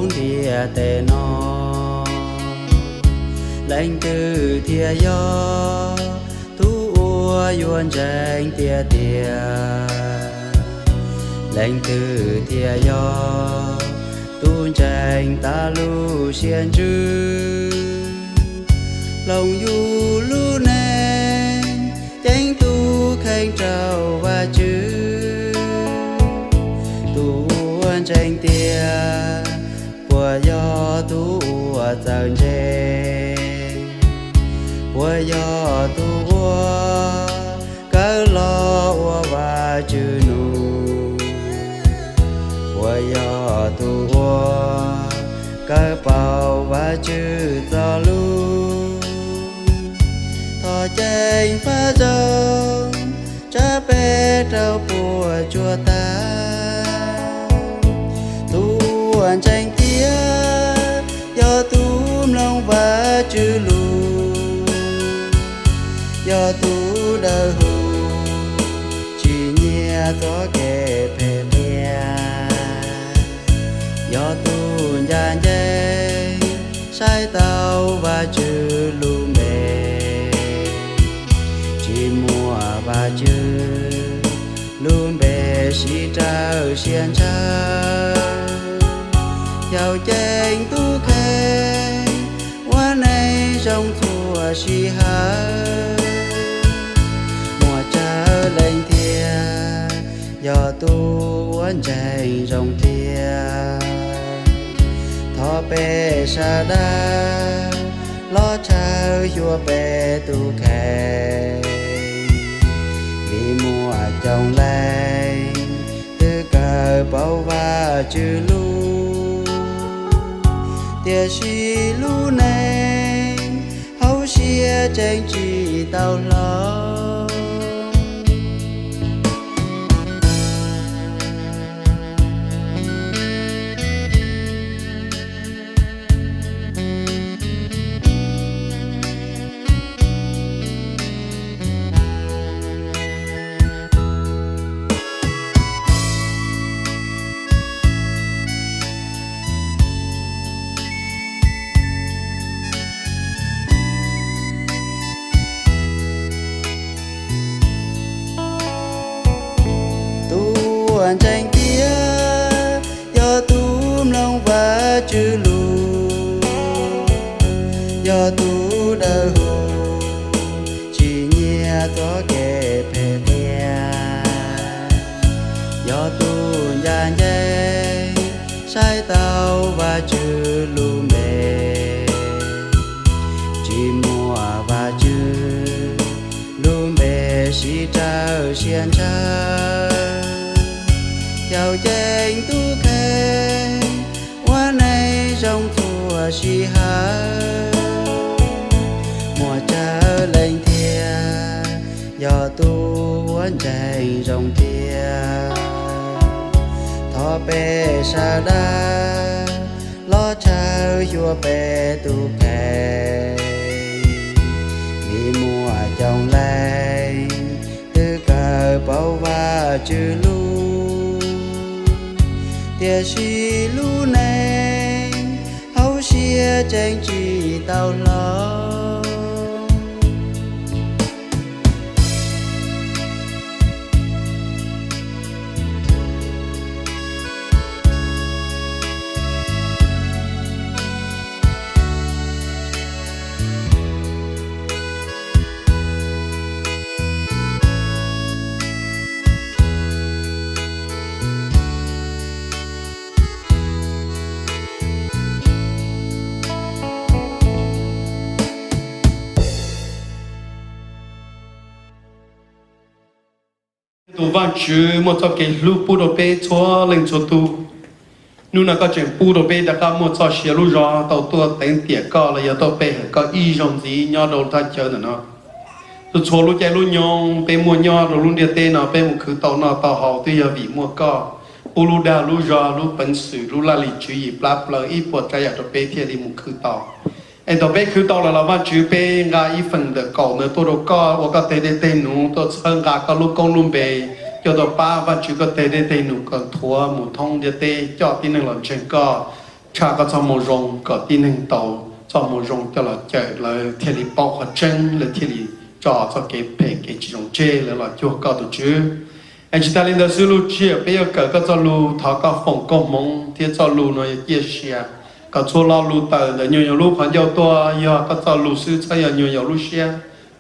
thấu địa tề nó lãnh từ thia gió thu ua yuan tranh tia tia lãnh từ thia gió tuôn tranh ta lu xiên chư lòng du lu nên tranh tu khen trao và chư tuôn tranh tia của gió tu dần trên của gió tu cái lo và chữ nụ của gió tu cái bao và chữ gió lu thọ tranh phá dòng cha bé trao của chùa ta tuôn tranh tia do túm lòng và chữ lù do tú đỡ hù chỉ nhẹ gió kề phê mía do tuôn gian dây sai tàu và chữ lù mê chỉ mùa và chữ lù mê xí trao xiên trao giàu tranh tu khen qua này trong thua si hờ mùa trở lên thia do tu uốn tranh trong thia thọ bê sa đa lo trao vua bê tu khen vì mùa trồng lên tư cờ bao và chữ lu tia si lu này hậu xia tranh chỉ tao lo tuôn tranh tia do túm lòng và chữ lù do tú đỡ hù chỉ nhẹ gió kề phê mía do tuôn gian dây sai tàu và chữ lù mê chỉ mùa và chữ lù mê xí trao xiên trao giàu tranh tu khen qua này trong thua si hờ mùa trở lên thia do tu uốn tranh trong thia thọ bê sa đa lo trao vua bê tu khen vì mùa trồng lên tư cờ bao và chữ lu tia si lu này hậu xia tranh chỉ tao lo tu văn chữ một số cái lu pu đồ bê cho lên cho tu nu na có chuyện pu đồ bê đã có một số xe lu rõ tàu tua tên tiệt có là giờ tàu bê có y dòng gì nhau đầu ta chơi nữa nó tu cho lu chạy lu nhong bê mua nhau rồi lu địa tên nó bê một khứ tàu nó tàu hậu tuy giờ vì mua có pu lu đa lu rõ lu bẩn sử lu la lì chữ gì bla bla y bột trái giờ tàu bê thiệt đi một khứ tàuไอ้ตัวเป้คือตัวเราว่าจื้อเป้งาอีphần的狗呢ตัวเราก็ว่าก็เตะเตะหนูตัวเชิงกาก็ลูกกงลุมเป้เจ้าตัวป้าว่าจื้อก็เตะเตะหนูก็ทัวหมูทองเดียเตะจอดที่หนึ่งหล่อนเชิงก็ cha có cho một rong có tin hình tàu cho một rong cho là chạy là thiên lý bao hoạt chân là thiên lý cho cái bể cái chỉ rong chê là chúa cao tổ chứ anh chị ta lên đó xử lu chia bây giờ cả cái cho lu thọ cái phòng công mong thì cho lu nó chia sẻ cái chỗ lo lu tờ là nhiều lu khoản giao to giờ cái cho lu sư cho nhiều lu xe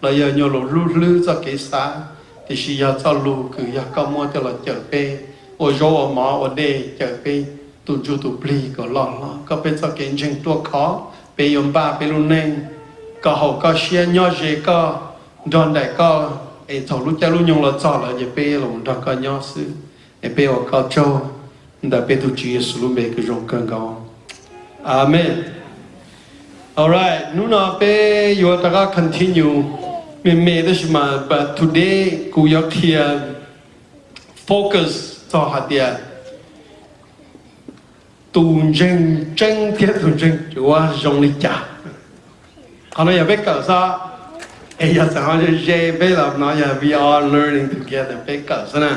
là giờ nhiều lu lư cho cái xã thì chỉ giờ cho lu cứ giờ có mua cho là chở bê ở chỗ ở mỏ ở đây chở bê tụi chú tụi bì có lo có bên cho cái chuyện tua khó bê yếm ba bê lu neng có hậu có xe nhỏ dễ có đòn đại có ấy thầu lúc cha lúc nhung là cho là bê lòng đó có nhỏ sư bê ở cao châu đã bê tụi chị sử dụng bê cái rong cơn gạo Amen. Alright, Nuna be you are continue. We made this but today we are here focus to hadia. Tu chân chân thiết tu chân chúa rong lịch trả. Còn bây giờ biết cỡ sao? Bây giờ sao cho dễ biết là nói giờ we are learning together biết cỡ sao nè.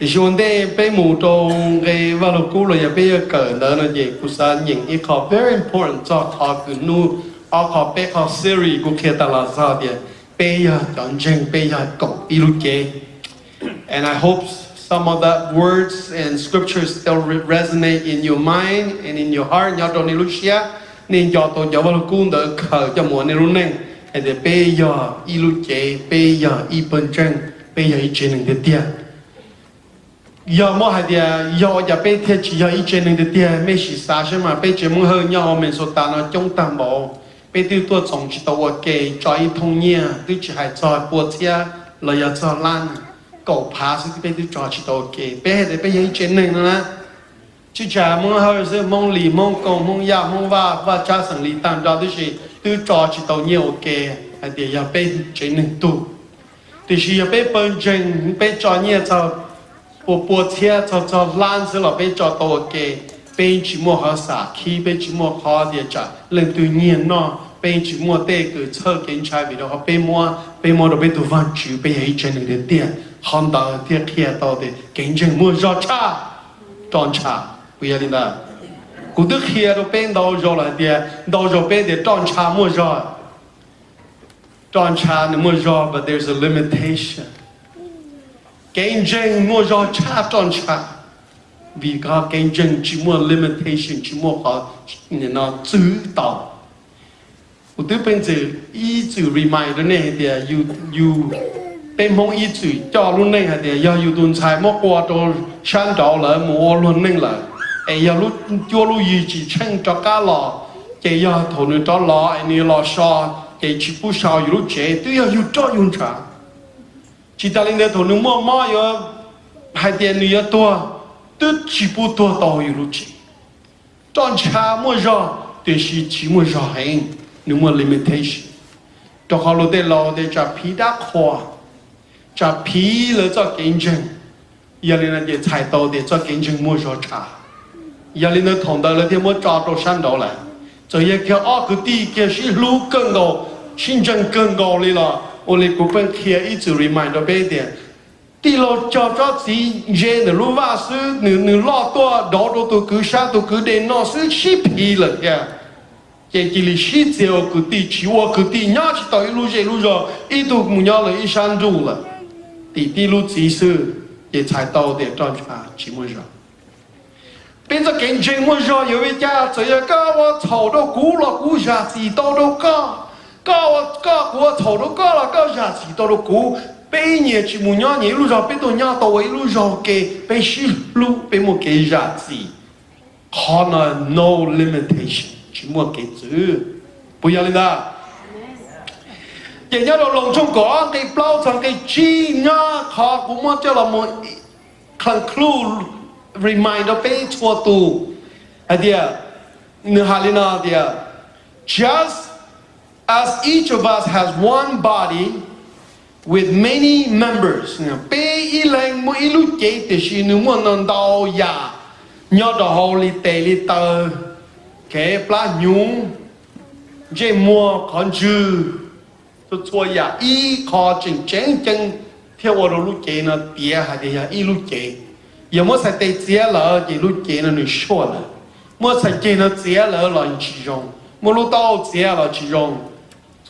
Thì chúng ta bây mù trong cái vào lúc cũ rồi bây giờ cỡ đó là gì cũng sẽ những cái khó very important cho họ cứ nu họ khó bây họ series cũng kia ta là sao thì bây giờ chọn chân bây giờ cộng ý lúc chế and I hope some of that words and scriptures still resonate in your mind and in your heart nhớ trong ý lúc xia nên cho tôi cho vào lúc cũ đỡ khởi cho muốn nên lúc này thì bây giờ ý lúc chế bây giờ ý bên chân bây giờ ý chế nên được tiền giờ mỗi hai dia giờ bây giờ chỉ giờ ý trên những dia mấy sự sao chứ mà bây giờ muốn hơn nhau mình số ta nó trong tam bảo bây giờ tôi trồng chỉ tàu kề cho ý thông nhia tôi chỉ hay cho bùa chia là giờ cho lan cầu phá sự bây giờ cho chỉ tàu kề bây giờ ý trên này nữa chứ chả muốn hơn sự mong lì mong cầu mong ya mong và cha sản lý tam cho tôi cho chỉ tàu nhiều kề hai dia giờ bây giờ trên những tu thì chỉ bây giờ trên bây cho nhia cho bộ xe cho lan sẽ là bây cho tàu kề bây chỉ mua họ xả khi bây chỉ mua họ địa trả lần tự nhiên nó bây chỉ mua tê cứ chơi kiến trai vì đó họ bây mua được bây tụ văn chữ bây ấy trên những tiền hòn đảo tiền kia tàu để kiến chân mua gió cha tròn cha bây giờ đi nào cú tức kia đó bên đầu rồi là tiền đầu rồi bên để tròn cha mua gió tròn cha để mua gió but there's a limitation kinh doanh mua do cha tròn cha vì có kinh doanh chỉ mua limitation chỉ mua họ nó chữ tàu của tôi bên chữ ý chữ reminder này thì you bên mong ý chữ cho luôn này thì giờ you tuần sai mua qua đồ sang đó là mua luôn này là ấy giờ lúc cho lúc gì chỉ tranh cho cá lò chỉ giờ thầu nữa cho lò anh ấy lò sò chỉ bút sao lúc chế tôi giờ you cho用茶chỉ ta lên đây thổ nước mua yo hai tiền nữa tua tôi chỉ bút tua tàu yêu lúc chỉ chọn cha mua giò thì chỉ mua giò hành nước mua limitation cho họ lúc đây lo để cho phí đắt khoa cho phí là cho kinh doanh giờ lên là để chạy tàu để cho kinh doanh mua giò cha giờ lên đây thòng đó là để mua trà đồ sang đó lại rồi giờ cái cứ đi cái是路更高竞争更高哩了我哋嗰份kia一直 remind 到俾啲，啲路做咗自己的路瓦斯，你落多到都佢下都佢哋攞是起皮了嘅，即係你洗只有佢啲起我佢啲伢去到一路這路咗，一度唔要了一山路了，啲路只是也才到的轉差起冇咗。變咗競爭冇咗，有一家這一個我炒到股了股下子到都高。我头都高了，高下去到了股，被年去木娘一路上被到娘到一路上给被洗路被莫给下子，可能 no limitation 去莫给住，不要的。人家都隆重讲，给包装给鸡呀，他我们叫了么 conclude reminder 被错读，哎呀，你哈里那的 just as each of us has one body with many members, bé ilang mo ilu chế thì xin nu mo non đau ya, nhớ đó holy tê li tơ, cái pla nhung, chế mua con chư, tôi cho ya y khó chỉnh chén chân theo vào lu chế nó tía hay thì ya ilu chế, giờ mo sai tê tía là chỉ lu chế nó nửa short là, mua sạch kia nó dễ lỡ là chỉ dùng mua lúc tao dễ là chỉ dùng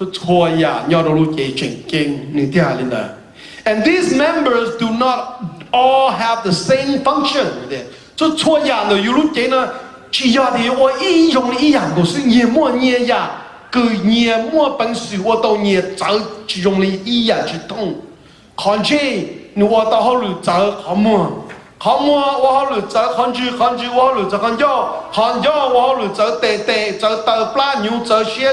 số chua ya nhau đồ lúc chế chỉnh kinh những thứ lên đó. And these members do not all have the same function. Số chua ya nó yêu lúc chế nó chỉ do thì tôi ý dùng ý dạng của sự nhiều mua nhiều ya cứ nhiều mua bằng sự tôi tao nhiều找chỉ dùng ý dạng chỉ thông. còn chứ nếu tôi tao họ lựa chọn không mua我好了走，看住我好了走，看咗我好了走，走到不牛走，些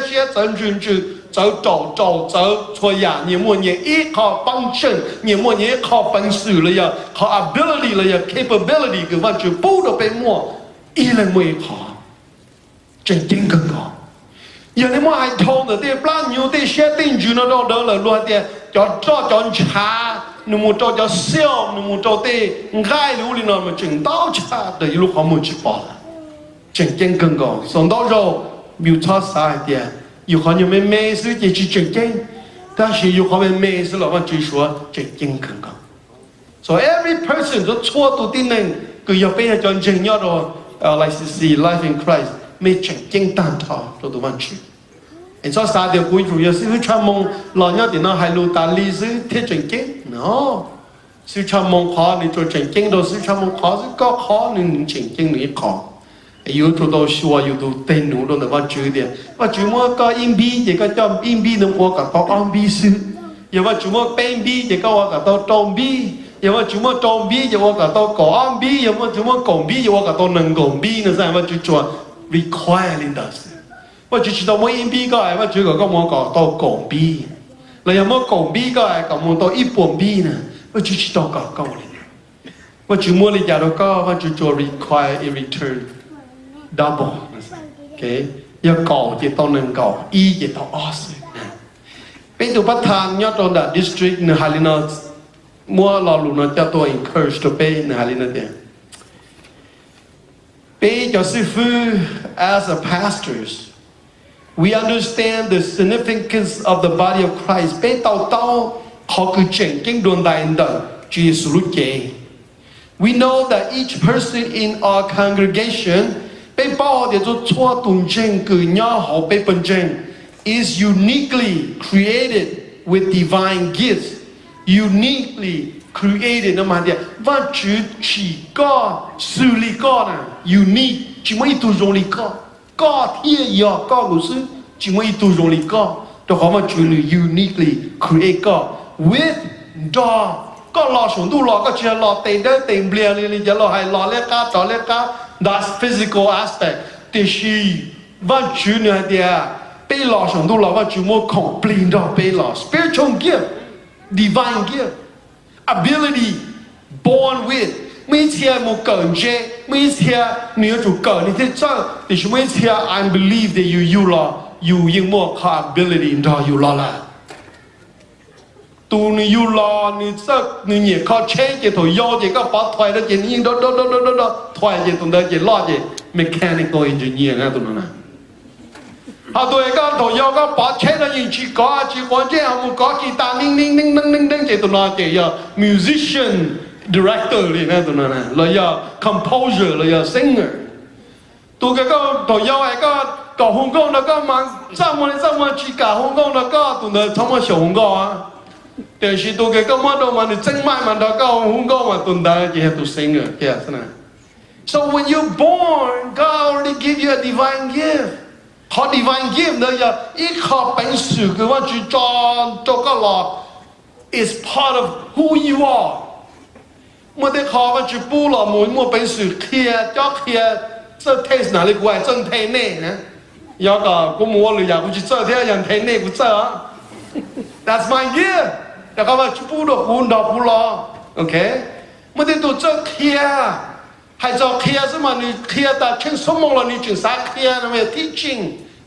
走走，错呀，你莫你一靠帮衬，你莫你靠本事了呀，靠 ability 了呀 ，capability 嘅話就不都被摸，一人冇靠，真正更高。有你莫係痛的，啲不牛啲些定住那都得了，落啲就查。你冇做就笑，你冇做的爱流里那么真到差的一路好冇去报了，真正更高。上到肉有差啥一点，有好你们没事就去真正，但是有好们没事了，我就说真正更高。So every person 都错都的人，佢要俾人真正要到like to see life in Christ， 没真正蛋挞都都完去。然後三條鬼主要是去傳夢，老人哋呢係路大歷史貼正經，no，是傳夢考你做正經，到是傳夢考是個考你正經你考，有做到說有到電腦都能夠做啲，我做乜個硬幣，亦個叫硬幣能我個到硬幣書，又話做乜硬幣，亦個我個到裝幣，又話做乜裝幣，又我個到港幣，又話做乜港幣，又我個到能港幣，那係我就做 requiring 的事。我就知道我硬幣個係，我最後講我講到港幣，你有冇港幣個係講我到一半幣呢？我就知道講講你，我就冇你講到講，我就做 require in return double，OK， 要講就到能講，一就到20。เป็นตัวประธานยอดตอนดัด district ในฮารินามัวเราลุนจะตัว encourage ตัวเป็นในฮารินาเดียเป็นจะสื่อฟื้น as a pastors。We understand the significance of the body of Christ. เป็นเต่าเขาคือเจ๋งเก่งดวงใดดังจีสุรุเจ We know that each person in our congregation เป็นเป้าเดี๋ยวจะชั่วตุนเจงคือย่าเขาเป็นเป็นเจง is uniquely created with divine gifts. Uniquely created นั่นหมายถึงว่าจุดชีก็สุริก็นะ unique จิไม่ตัวตรงลิก็ก็ที่ยาก็รู้สึกจิไม่ตัวตรงลิก็แต่เขามาจุด uniquely create ก็ with ดอก็รอส่วนตัวรอก็เชื่อรอเต็มได้เต็มเปลี่ยนเลยจะรอให้รอเล็กก้าต่อเล็กก้า that's physical aspect แต่ชีว่าจุดเนี่ยเดียไปรอส่วนตัวรอว่าจุดมั่วของเปลี่ยนดอไปรอ spiritual gift divine gift ability born with ไม่เชื่อมูเกินเจไม่เชื่อเนื้อจุกเกินนี่ที่เจ้าแต่ฉันไม่เชื่อ I believe that you รออยู่ยังมั่วขา ability รออยู่รอละตัวนี่อยู่รอนี่เจ้านี่เนี่ยเขาเช็คจะถูกย่อจะก็ปัดถอยแล้วจะยิ่งโดถอยจะตรงนั้นจะรอจะ mechanical engineer นะตรงนั้นนะ好多一個同有個把車的人去搞，去關鍵我們搞吉他，叮，這都那這樣 musician director 哩那都那呢，來要 composer 來要 singer， 都個同有一個搞香港那個嘛，怎麼去搞香港那個，都那怎麼小香港啊？但是都個嘛都嘛你真買嘛那個香港嘛，都那這都 singer， 這樣是呢。So when you're born, God already give you a divine gift. เขา divine gift เนี่ยอย่าอีกเขาเป็นสื่อคือว่าจุดจอนจก็หลอก is part of who you are เมื่อได้เขาว่าจุดปูหล่อหมุนเมื่อเป็นสื่อเคลียร์เจ้าเคลียร์เจ้าเทส哪里怪真เทเน่นะอยากกูมัวหรืออยากกูจะเจ้าเที่ยอย่างเทเน่กูเจ้า that's my gift แต่เขาว่าจุดปูดอกปูดอกปูหล่อโอเคเมื่อได้ตัวเจ้าเคลียร์ให้เจ้าเคลียร์สมานี่เคลียร์แต่เช่นสมองเรานี่จึงสาเคลียร์นะไม่ที่จริง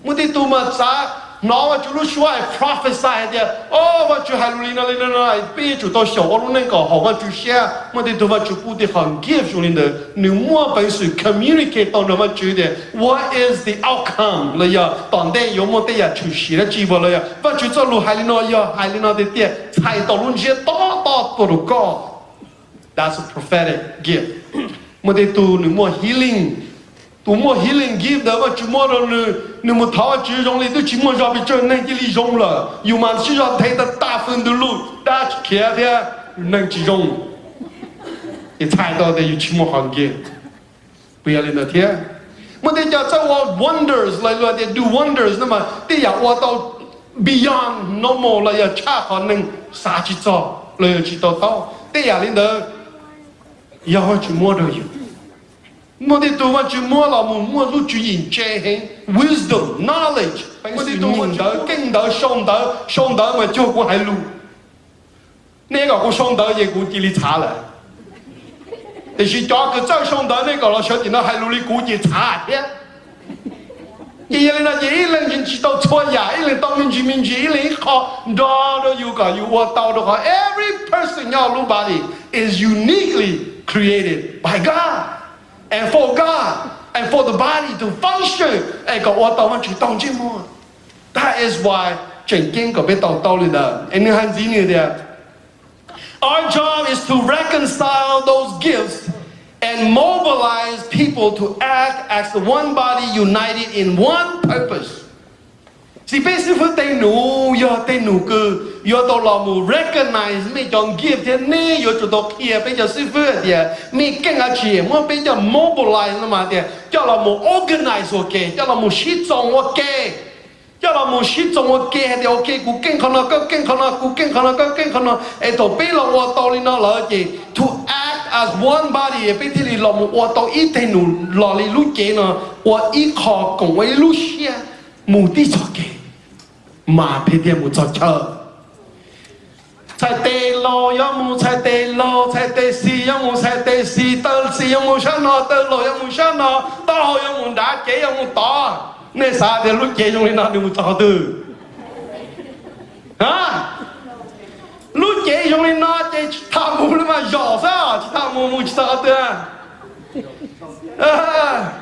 มื่อที่ตัวมาจากน้องว่าจะรู้ช่วย prophesy เดียโอ้ว่าจะให้รู้ลินาลินาปีจุดตัว小我รู้นั่นก็好ว่าจะเชื่อมื่อที่ตัวว่าจะพูดที่很 give 说ลินาหนึ่งมั่วไปสื่อ communicate ตอนนั้นว่าจะเดีย what is the outcome เลยอ่ะตอนเดียยมมั่วเดียจะเชื่อจีบเลยอ่ะว่าจะจะรู้ให้ลินาอย่าให้ลินาเดียใช้ตอนรุ่นเชื่อต่อตัวรู้ก็ that's a prophetic gift เมื่อที่ตัวหนึ่งมั่ว healing ต tụ mua healing gift đó mà chúng mua rồi nếu một tháo chỉ dùng thì tôi chỉ mua cho bị chân nên cái lý dùng là dù mà chỉ cho thấy ta phần từ lúc ta kia thì nên chỉ dùng thì thay đó thì chỉ mua hàng kia bây giờ là thế mà để cho wonders lại là để do wonders nhưng mà để giờ qua tao beyond normal là giờ cha khả năng sa chỉ cho là chỉ tao để giờ lên đó giờ chỉ mua được mà đi tu mà chỉ mua là mua lúc chỉ nhìn chế hình wisdom knowledge mà đi tu mà kinh đỡ song đỡ mà cho cô hay lu này cái cô song đỡ gì cô chỉ đi查了但是叫个再上到那个了，小弟那还努力估计查的。一人呢，一人人知道错呀，一人当民主，一人好，都有个有我到的话 ，every person nobody is uniquely created by God and for God and for the body to function。哎，个我到我去当节目 ，that is why 正经个被到里的，你看几年的。Our job is to reconcile those gifts and mobilize people to act as one body united in one purpose. Si basically they know cứ yo to recognize me trong gift thế này yo to kia bây giờ sư phụ thì me kinh à chị mà bây giờ mobilize mà thì cho là một organize ok cho là một sĩ trong ok cho là một sĩ trong ok thì ok cú kinh khăn nó kinh khăn nó cú kinh khăn nó kinh khăn nó ấy tổ bây là我到里那了gì to act as one body bây thì là một 我到一天努落里路几呢我一靠共为路线目的做嘅mà bây giờ một trò chơi才地路有冇才地路才地市有冇才地市得市有冇上落得路有冇上落到有冇打機有冇打那啥的路街中的那你冇找的啊路街中的那这他冇了嘛绕啥他冇找的啊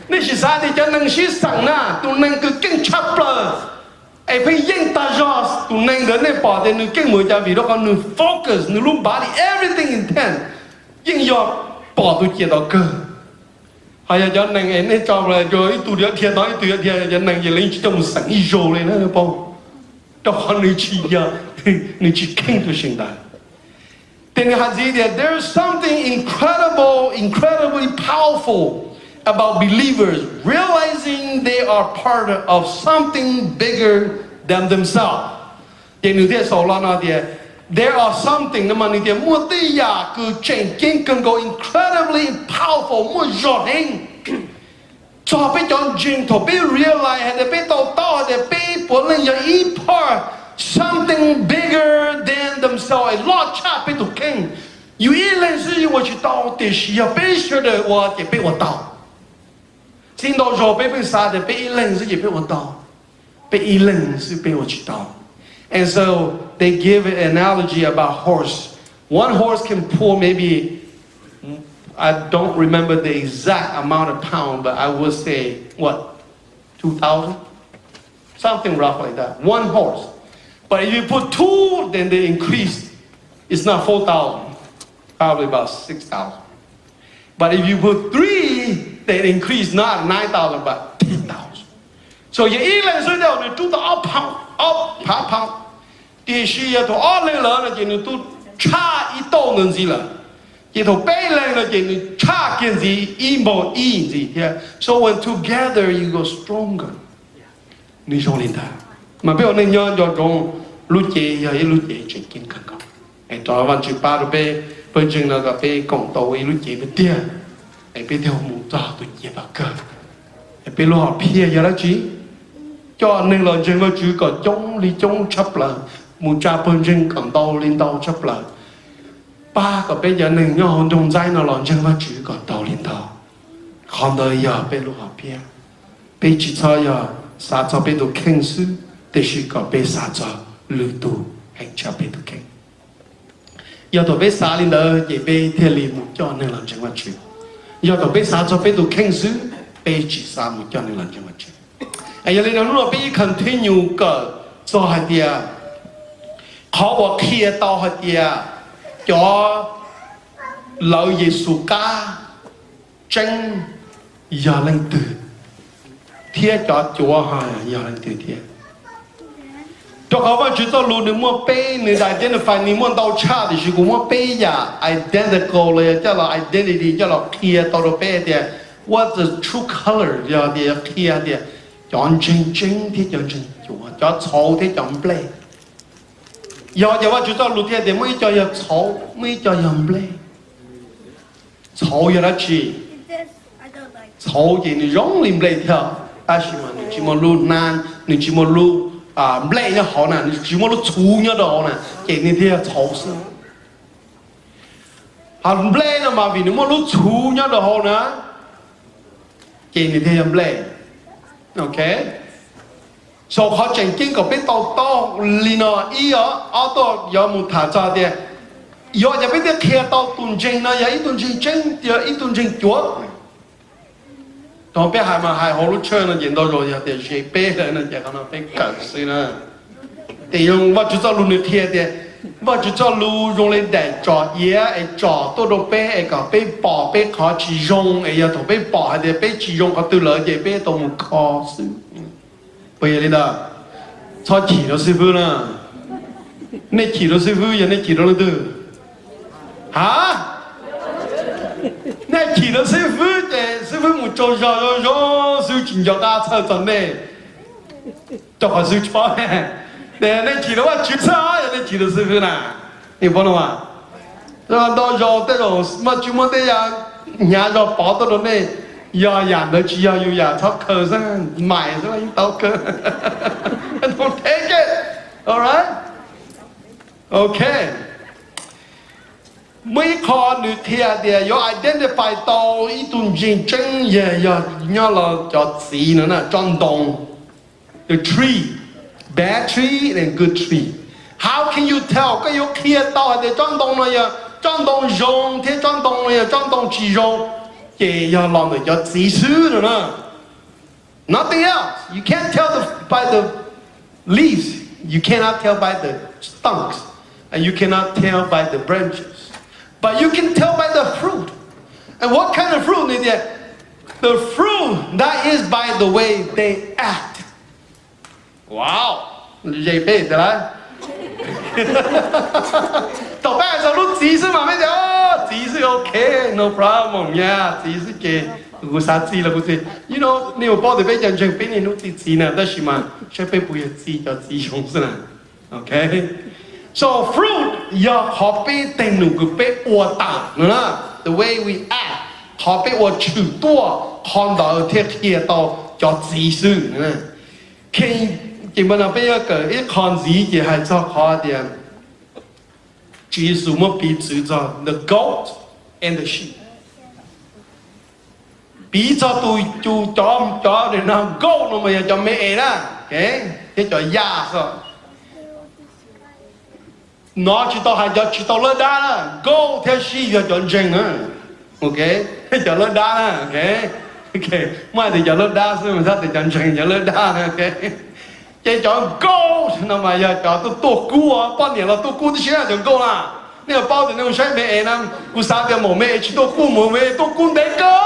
那是啥的叫能去上啊都能够更差不了ไอ้พี่ยิ่งตาจอสตุนังเดินในปอดเนี่ยนึกเก่งเหมือนจะวิโรจน์นึกโฟกัสนึกรู้ body everything intent ยิ่งยอดปอดตัวเกียร์ตัวเกินหายจะนั่งเอ็นในจอมเลยโดยตัวเดียวเทียนน้อยตัวเดียวจะนั่งยังเล่นจะมันสั่งอีโจเลยนะปอต้องหันนึกชี้ยานึกชี้เก่งตัวสิ่งใดแต่ในฮันซีเดีย there's something incredibly powerful about believers realizing they are part of something bigger than themselves. Thì người ta nói là there are something mà người ta muốn thấy là cứ chân kinh cần go incredibly powerful muốn rõ hình. Cho biết chọn chính thôi biết realize hay biết tao hay biết bốn lần là ý part something bigger than themselves. Lot cha biết tụ kinh. Yêu ý lần sự yêu chỉ tao thì là biết sure được và thì biết tao. Xin到时候被杀的被一扔是也被我刀，被一扔是被我去刀。And so they give an analogy about horse. One horse can pull maybe, I don't remember the exact amount of pound, but I would say, what, 2,000? Something rough like that. One horse. But if you put two, then they increase. It's not 4,000, probably about 6,000. But if you put three, they increase not 9,000 but 10,000. So you eat like so that you do the up pound. Thì suy to all lên là chỉ tu cha ít đâu nên gì là, chỉ tu bay lên là chỉ cha kiện gì, ít bộ ít gì thế. So when together you go stronger. Ni trong linh ta. Mà bây giờ nên nhớ cho trong lúc chế giờ lúc chế chuyện kinh khẩn khẩn. Anh cho văn chữ ba rồi bây giờ là cái bây cộng tàu lúc chế bây tiền. Anh biết theo mù tao tôi nhẹ bạc cơ anh biết lo phía giờ đó chứ cho nên là chân vào chữ có chống lý chống chấp là mù cha bên chân còn đau lên đau chấp là ba có bây giờ nên nhau hồn trong trái nó làm chân vào chữ còn đau lên đau còn đời giờ biết lo phía biết chỉ cho giờ sao cho biết được khen sư để sư có biết sao cho lưu tu hành cho biết được khen giờ tôi biết sao lên đó chỉ biết theo lý mù cho nên làm chân vào chữ giờ tôi biết sao cho biết được khen sư biết chỉ sao một cho nên là cho mà chứ anh giờ nên nó biết continue cái cho hai tia họ bảo kia tao hai tia cho lợi Giêsu ca chân giờ lên từ thiên cho chúa hai giờ lên từ thiên cho họ vẫn chỉ cho luôn những mua pe những đại diện phải những mua đầu cha thì chỉ có mua pe ya identicalเลยcho là identity cho là kia tao đồ pe thì what's the true color giờ thì kia thì chọn chính thì chọn chính chúa cho xấu thì chọn ple giờว่าchỉ cho luôn thiên thì mới cho giờ xấu mới cho giờ ple xấu giờ là chi xấu thì nó giống liền ple theo à chỉ mà chỉ mà luôn nan chỉ mà luôn ple nó họ nè chỉ mà luôn chú nhớ đó nè cái này thì xấu sự ple nó mà vì nó mà luôn chú nhớ đó họ nè cái này thì ple ok so họ chẳng kinh có biết tao lino ý ở đó giờ một thả ra đi giờ giờ biết kia tao tuần trình nó giờ ít tuần trình chính giờ ít tuần trình chúa tao biết hai mà hai họ lúc chơi nó nhìn到rồi giờ thì sẽ bé lên nó giờ nó phải cẩn xí nè thì dùng vật cho luôn được kia thì vật cho luôn dùng lên để trò ấy trò tôi đâu bé ấy cả bé bỏ bé khó chỉ dùng ấy giờ thằng bé bỏ thì bé chỉ dùng có từ lợi thì bé tao một khó xí bây giờ đi đâu cho chỉ nó sư phụ nè này chỉ nó sư phụ giờ này chỉ nó từ hả này chỉ nó sư phụ thì sư phụ một chỗ rồi sư chỉ cho ta chơi trò này cho họ sư cho để này chỉ nóว่าchỉ sao giờ này chỉ nó sư phụ nè hiểu không ạ rồi đó tới rồi mà chúng mình đây là nhà rồi bỏ tôi rồi này giờ nhà nó chỉ giờ nhà thóc cờ ra mày ra những tao cờ don't take it alright okay mấy con nữ thiệt thì yo identify tao ít tuần chính chân giờ nhớ là cho gì nữa nè trong đồng the tree bad tree and good tree how can you tell cái yo kia tao thì trong đồng này trong đồng rong thế trong đồng này trong đồng chỉ rong cái giờ làm được cho chỉ sư nữa nè nothing else you can't tell by the leaves you cannot tell by the stumps and you cannot tell by the branches but you can tell by the fruit and what kind of fruit is it the fruit that is by the way they act wow vậy bé thế đấy tao bé giờ lúc chỉ sư mà mới được chỉ sư ok no problem nha chỉ sư kìกู啥子了กู是 you know 你有包的被人称被你弄自己呢但是嘛却被不要自叫自雄是呢 ok so fruit 要好被定路个被我打呢 the way we act 好被我取多看到贴贴到叫自是呢看基本上被一个一看自己还做好点只是我比指着 the goat and the sheep bí cho tôi chú chó để làm gấu nó mà cho mẹ đó cái cho già rồi nó chỉ tao hay cho chỉ tao lơ đá đó gấu theo si cho chọn chừng á ok cho lơ đá đó ok mai thì cho lơ đá xưa mà sao thì chọn chừng cho lơ đá ok cái chọn gấu nó mà giờ cho tôi cua bao nhiêu là tôi cua thì sẽ chọn gấu à nếu bao thì nó sẽ mẹ nó cú sao thì mổ mẹ chỉ tôi cua đấy cơ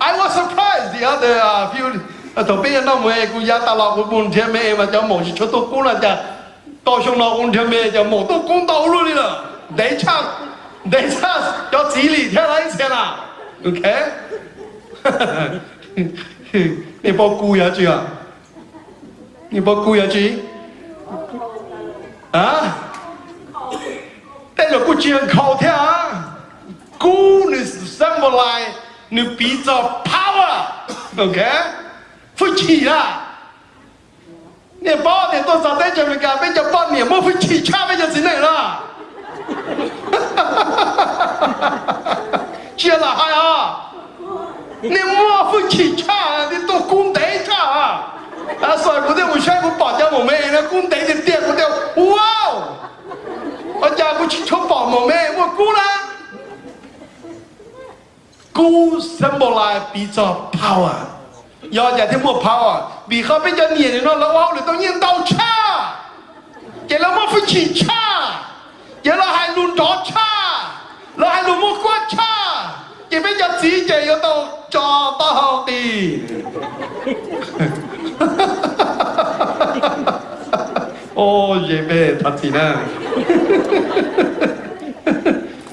I was surprised the other few thằng bé nó mới cũng giá tao lo cũng buồn thêm mẹ mà cho mổ cho tôi cũng là chả tôi xong nó cũng thêm mẹ cho mổ tôi cũng tao luôn đi là để chắc cho chỉ lý theo lấy xem nào ok你包姑呀chị à你包姑呀chị à đây là cô chuyện khẩu thế à姑你symbolize你比较 power ok phải chỉ là你包你多少代就没干，被叫包你莫会起差被叫谁来了？接了还啊？你莫会起差，你都公得差啊！啊，所以我哋我全部保家冇咩，那公得的店我哋哇！我家我去抽保冇咩，我估啦。Gu symbolize 比较 power， 要讲的冇 power， 比เขาเป็นจะเนี่ยเนาะเราเอาเลยต้องยิง刀叉，แต่เราไม่ฝึกขี่叉，แต่เราให้ลุนดอ叉，เราให้ลุนมุกวา叉，แต่ chỉ bây giờ chỉ chạy ở đâu cho tao đi ô dễ về thật gì nè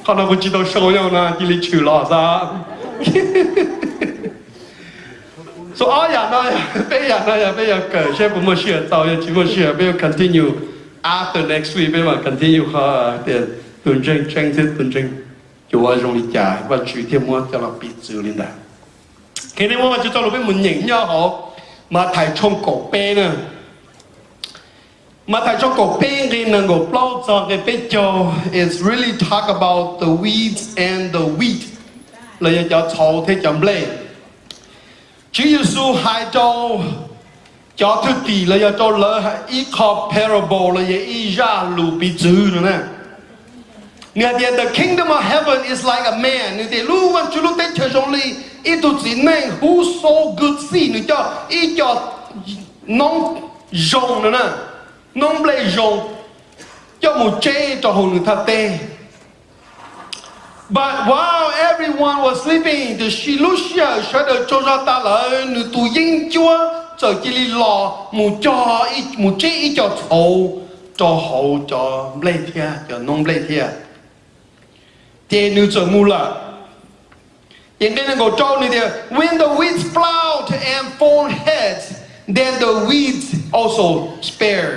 con nào cũng chỉ đâu sâu nhau nè chỉ lấy chữ lò ra so bây giờ cởi sẽ cũng một chuyện tao giờ chỉ một chuyện bây giờ continue after next week bây giờ continue ha tiền tuần tranh chủ ở trong lịch trả và chủ thêm mua cho là bị xử lý đã cái này mà cho lúc bên mình nhìn nhau họ mà thầy trong cổ bê nè mà thầy trong cổ bê thì là cổ bao cho cái bê cho is really talk about the weeds and the wheat là cho thầu thế chấm lệ Chúa Giêsu hai cho thứ tỷ là cho lỡ ít khó parable là ý ra lù bị dữ nữa nè Nghe thì the kingdom of heaven is like a man Nghe thì lúc mà chú lúc tới chơi trong ly ít tụi chỉ nên whoso good seed nữa cho ít cho nông rồng nữa nè nông lệ rồng cho một chế cho hồn người ta tê But while everyone was sleeping, the Shilusia sẽ được cho ra ta lại nữ tù yên chúa cho chỉ li lò một cho ít một chế ít cho hậu cho lệ thia cho nông lệ thia thì nữ cho mua là hiện cái này có cho nữ thì when the weeds sprout and fall heads then the weeds also spare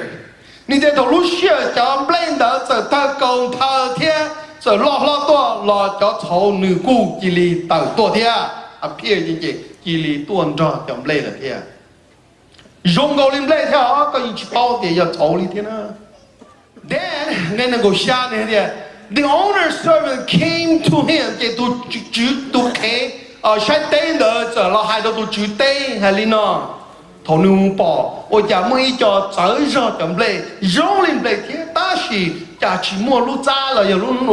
nữ thì thầu Lucia cho blend đó cho ta công thơ thia so lo cho cháu nữ cu chỉ li tàu tua thia à phía chỉ li tuôn cho chấm lệ là thia dùng cầu lim lệ theo có những bao thì giờ cháu li thia nữa then nên là gọi xa này thia the owner servant came to him chỉ tu kế sai tên đó giờ là hai đứa tu chữ tên hay li nó thầu nữ bỏ ôi chả mới cho cháu cho chấm lệ dùng lim lệ thia ta chả chỉ mua lúa cha là giờ luôn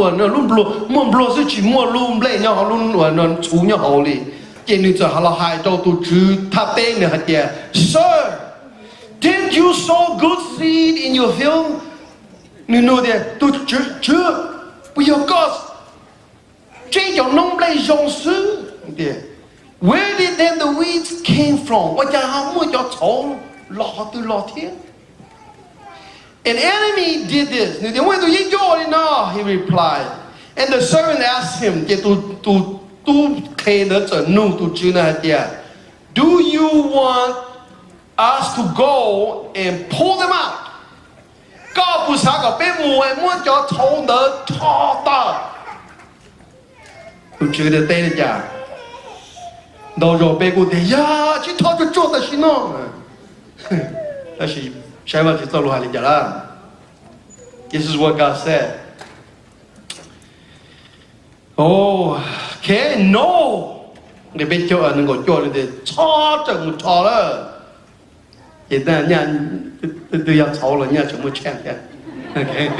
mua lúa chứ chỉ mua lúa lệ nhau họ luôn chú nhau họ đi chỉ nên giờ họ là hai cho tụi chú tháp tên này hả chị Sir didn't you sow good seed in your field nên nói đi tụi chưa bây giờ có chế cho nông lệ dòng xứ where did then the weeds came from ôi chả họ mua cho cháu lọ thiên An enemy did this. No, he replied. And the servant asked him, do you want us to go and pull them out? Có phụ xã có bé mùa em muốn cho thấu đỡ thọ ta. Tôi chưa được tên chả. Đâu rồi bé cô thì ya, chỉ thọ cho chốt ta xin nó. Ta chỉ This is what God said. Oh, okay, no. Người biết cho anh ngồi cho thì cho chừng cho đó. Hiện tại nhà tôi要吵了，nhà chúng mới change. Okay,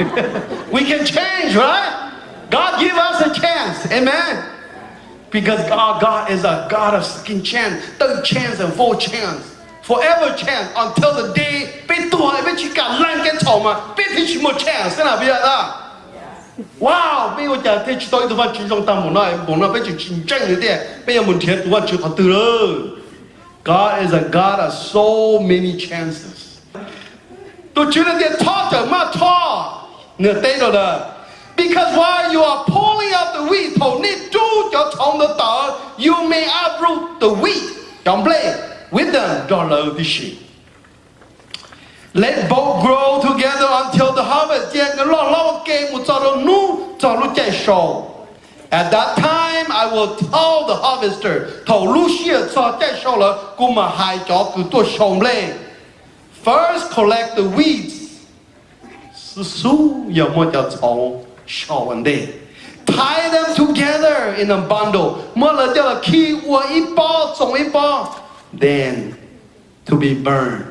we can change, right? God give us a chance, amen. Because God is a God of second chance, third chance, and fourth chance. Forever chance until the day被多被去赶烂跟草嘛，被提起么 chance 在哪边啊？哇！被我讲提起到一头发群众当蒙那被去真正的点，被人们天头发就他得了。God is a God of so many chances。都觉得点错怎么错？你对了的。Because while you are pulling out the wheat， 头你猪就从的倒 ，you may uproot the wheat， don't blame。With them, don't love the sheep. Let both grow together until the harvest. At that time, I will tell the harvester, first collect the weeds. Tie them together in a bundle. Then to be burned.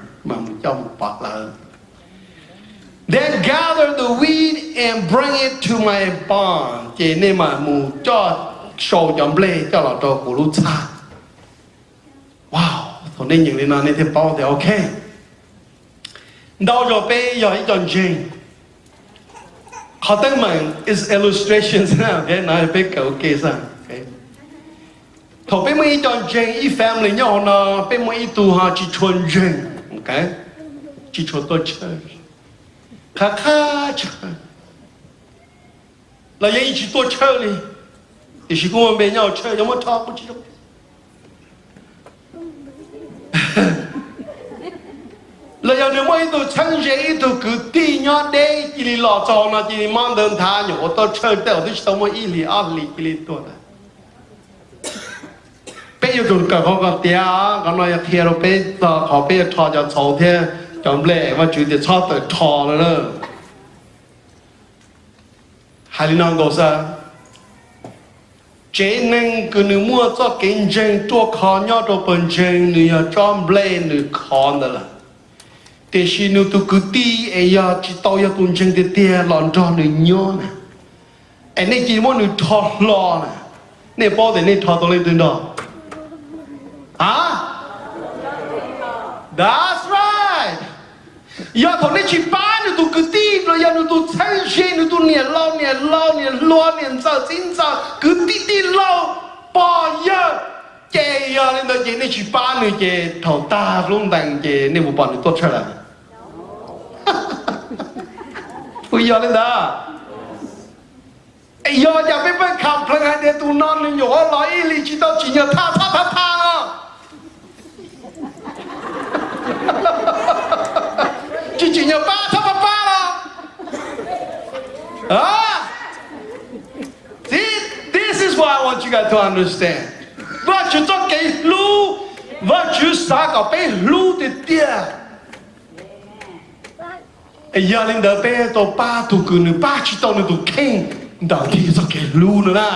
Then gather the wheat and bring it to my barn. Chỉ nên mà mù cho sầu chấm lê cho là cho của lúa cha. Wow, thôi nên những này nên thêm bao thì ok. Đâu rồi bây giờ ý chọn gì? Họ tên mình is illustrations nào cái nói biết cái ok sao? Okay. thầu bên mấy chọn chuyện ý family nhau nó bên mấy tu họ chỉ chuẩn chuyện, ok? Chỉ chuẩn tôi chơi, khá chơi, là vậy chỉ tôi chơi đi, thì chỉ cùng bên nhau chơi, nhưng mà thọ cũng chỉ đâu. Là giờ nếu mấy tôi chẳng dễ tôi cứ đi nhau đây, chỉ đi lọ tròn là chỉ mang đơn thà nhổ tôi chơi tới tôi chỉ tao ý lý ác lý cái lý tôi này. bây giờ chúng ta có cái tia, cái nói kia rồi bây giờ họ bây giờ thọ cho cháu thế, chọn lệ và chủ đề cho tới thọ rồi đó. Hai lý năng gọi sao? chế nên cứ nếu mua cho kinh doanh tua khó nhau cho bên doanh nữa chọn lệ nữa khó nữa là. Thế khi nếu tôi cứ đi, ấy ya chỉ tao ya tuân chân để tia lòn cho nữa nhau nè. Anh ấy chỉ muốn nữa thọ lo nè. Nè bao giờ nè thọ tôi lên từ đó. Hả? That's right. Ya thọ nè chỉ bán nữa tôi cứ đi, rồi ya nữa tôi chân xe nữa tôi nè lo sao chính sao cứ đi lâu bao giờ chế ya lên đó chế nè chỉ bán nữa chế thọ ta luôn đằng chế nè một bọn nữa tốt chơi là. Bây giờ lên đó. Ây giờ giờ biết bên khám phá hai đứa tụi non lên nhỏ nói lý chỉ tao chỉ nhờ tha à. Chỉ nhờ ba à. This is what I want you guys to understand. Và chú cho cái lũ và chú xa có cái lũ thì tia. Ây giờ lên đó bé tao ba tụi cứ nữa ba chỉ tao nữa tụi khen. Đào thì sao cái lú nữa nè,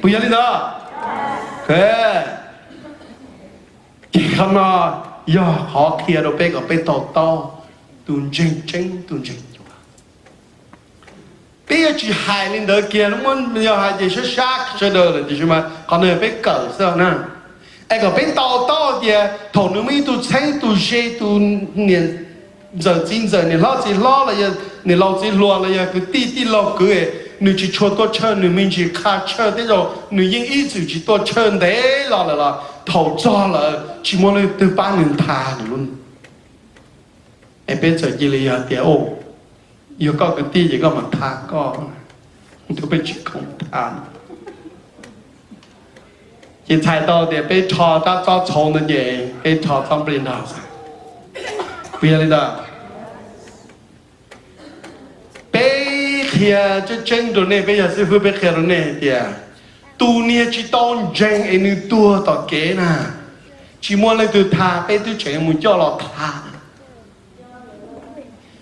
bây giờ đi đó, thế, chỉ không nào, giờ họ kia đâu biết có biết tao, tuần chinh, bây giờ chỉ hai lên đó kia đúng không? Bây giờ hai chỉ sẽ sát sẽ đỡ là chỉ mà, còn này biết cỡ sao nè, ai có biết tao thì thầu nữa mấy tu chinh tu xe tu niệm giờ chính giờ này lo chỉ lo là giờ này lo chỉ lo là giờ cứ đi lo cứ ấy nếu chỉ cho tôi chơi nếu mình chỉ khá chơi thế rồi nếu những ý chỉ tôi chơi đấy là thầu cho là chỉ muốn là từ 3 年 thà luôn em biết giờ gì là giờ ô giờ có cái tí gì có mà thà có tôi biết chỉ không thà chỉ thay到的被炒到到冲的嘢被炒上不了bây giờ là bây giờ cho chân đồ này bây giờ sẽ bây giờ đồ này thì tu nia chỉ tôn chân anh tua tao kế nè chỉ muốn lấy từ thà bây từ chuyện muốn cho lọt thà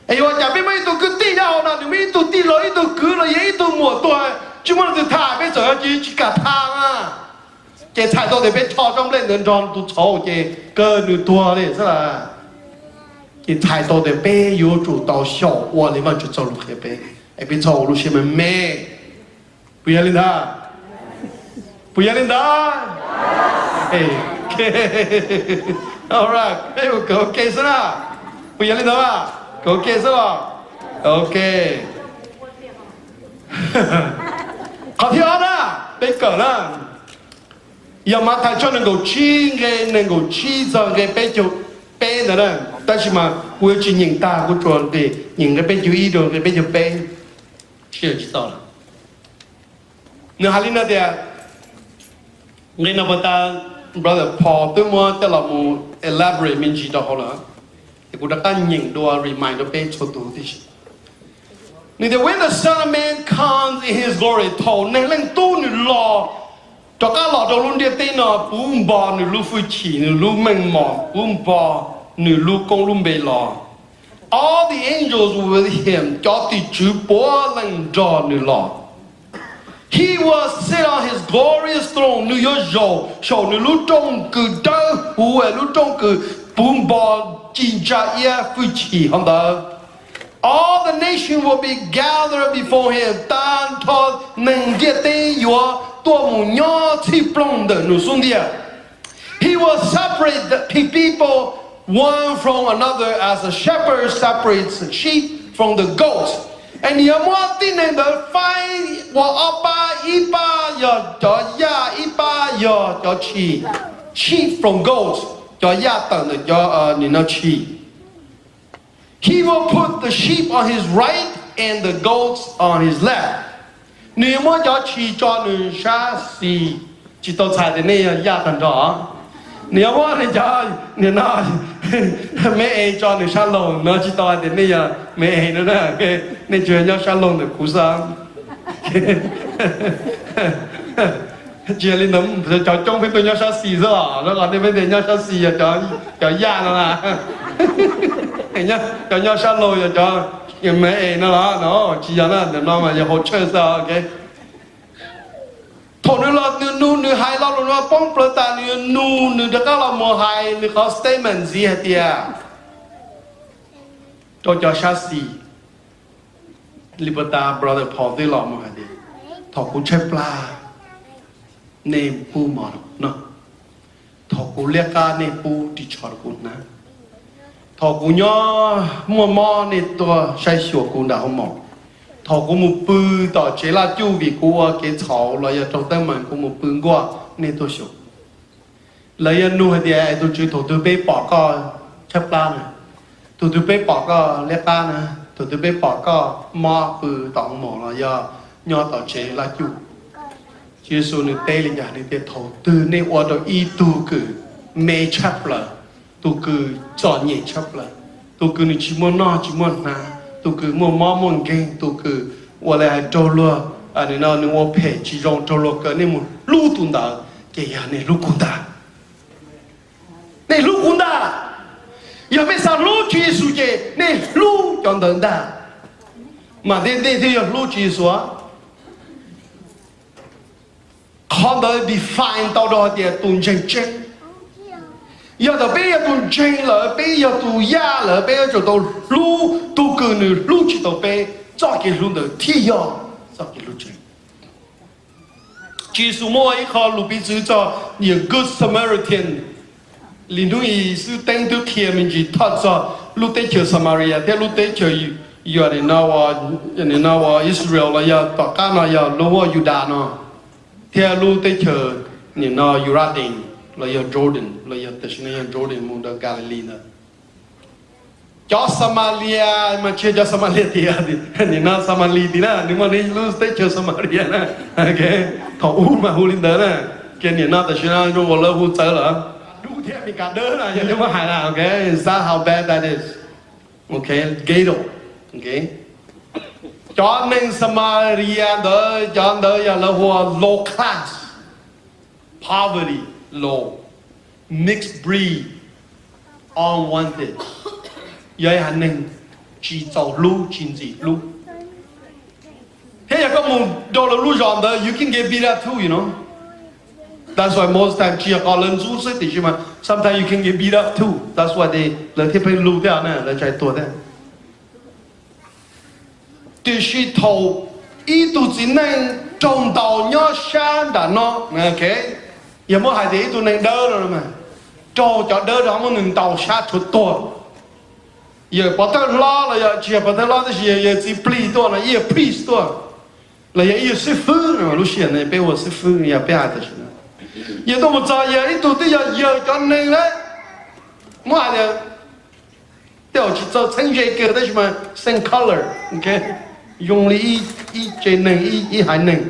ai yêu nhà bây mấy tu cứ đi nhau nè mấy tu đi lối tu cứ là vậy tu mùa tuổi chỉ muốn từ thà bây giờ chỉ cả thà à cái菜到底被炒上来能装都炒这个你多的是吧？cái thái độ để bé yếu chủ đạo小我你们就走路黑bé，哎别走路些么咩？不要领他，不要领他，哎，all right， 哎我给 OK 是啦，不要领他吧，给 OK 是吧 ？OK， 好听啦，别搞了，要么他就能够亲个，能够起着个bé就。bé nữa đó, ta chỉ mà quên chỉ nhìn ta của tròn thì nhìn cái bé chú ý rồi cái bé chú bé, chưa chỉ tao là, nếu hai nữa thì người nào ta brother Paul tôi muốn ta là một elaborate mình chỉ đó là, thì cũng đã ta nhìn đồ remind đồ bé cho tôi thì, nên when the Son of Man comes in His glory, thầu nên lên tu nữa lo. Cho các lọ trong luôn địa tên nó bùm bò nửa lu phui chỉ nửa lu mênh mỏ bùm bò nửa lu công lu bề lò. All the angels were with him cho tỷ chữ bố lần trò nửa lò. He was sit on his glorious throne nửa yo dầu sầu nửa lu trong cử đơ hú lu trong cử bùm bò chín cha ia phui chỉ không đó. All the nation will be gathered before him. Tan thọ nâng địa tên yo. He will separate the people one from another as a shepherd separates the sheep from the goats. anh nhớ mua tin này được phai của ba ipa giờ cho ya ipa giờ cho chi from goats cho ya tận được cho nó chi. He will put the sheep on his right and the goats on his left. Nếu mà cho chi cho người sa si chỉ tao xài thế này ya tận rõ. Nếu mà thì cho nếu nó mẹ cho người sa lồng nó chỉ tao thế này mẹ nó là cái nên chuyện cho sa lồng được cú sang. Chỉ là nấm cho trong cái tôi nhớ sa xì rồi, nó còn đây bây nhớ sa xì cho ya nó là, nhá cho nhớ sa lồng cho mẹ nó là nó chỉ là nó mà giờ hỗ trợ sao cái. Thôi nữa là nữ hai lo nó bông bờ ta nữ đã có là mua hai nữ có statement gì hết tiệt. Cho Shasi, Liberta brother Paul đi làm mà đi, thọ cũng chơi pla, nêm pu mà nó, thọ cũng liệt ca nêm pu đi chọn cũng na, thọ cũng nhớ mua nêm tua sai sửa cũng đã không mỏng. Thọ cũng một bự tỏ chế là chú vì của cái cháu là giờ trong tâm mình cũng một bự qua nên tôi sửa là giờ nuôi thì tôi chỉ thọ tôi bé bỏ co chấp la này tôi bé bỏ co lẽ ta này tôi bé bỏ co mò bự tổng mỏ là giờ nhỏ tỏ chế là chú chỉ số người tây là nhà người tây thọ từ nên qua đó y tu cử mê chấp là tu cử chọn nhẹ chấp là tu cử người chỉ muốn no chỉ muốn na tu cứ mua game tu cứ qua lại trâu lúa anh nó mua phe chỉ rong trâu lúa cái này một lú tuần đã cái này lú cuốn đã này lú cuốn đã giờ bây giờ lú chỉ số cái này lú chọn đần đã mà đây giờ lú chỉ số không được define tao đó thì tuần chân chân giờ đó bây giờ tu chân了，bây giờ tu ya了，bây giờ就到路都跟你路去到呗，早给路的天呀，早给路chân。其实我一看路边只做有 Good Samaritan， 领导意是等到天明就他做路得去 Samaria， 但路得去有人那话 Israel 了呀，大家那呀路话犹大呢，但路得去你那犹大丁。là giờ Jordan, là giờ tất nhiên là Jordan muốn được Galilee nữa. Cho Samaria mà chưa cho Samaria thì nên nó Samaria thì na, nhưng mà nên lúc tới cho Samaria na, cái thầu mà hu lên đó na, cái nên nó tất nhiên là chúng tôi hu tới là đủ thiệt bị cả đỡ là nhưng mà hay là okay, is that how bad that is? Okay, ghetto, okay. Cho nên Samaria đó, cho đó là low class, poverty. Low, mixed breed, unwanted. Vậy hẳn nên chỉ cho lú chính gì lú. Thế là có một đồ là lú giòn đó, you can get beat up too, you know. That's why most time chỉ có lần rú sẽ thì mà sometimes you can get beat up too. That's why they là thiết phải lú thế này là chạy tuổi thế. Thì sĩ thầu ý tụ chỉ nên trồng đầu nhớ sáng đã nó, okay. Giờ mới hai thì tụi này đỡ rồi mà cho đỡ đó mà ngừng tàu sát chuột to giờ bắt đầu lo là giờ chỉ bắt đầu lo thì giờ chỉ pli to là giờ priest to là giờ sư phụ rồi lúc xưa này bây giờ sư phụ giờ bây giờ thế nào giờ tôi một giờ tụi tôi giờ cho nên đấy mới hai thì đều chỉ cho thành cái cái đó mà same color ok dùng lý ý trên này ý hai này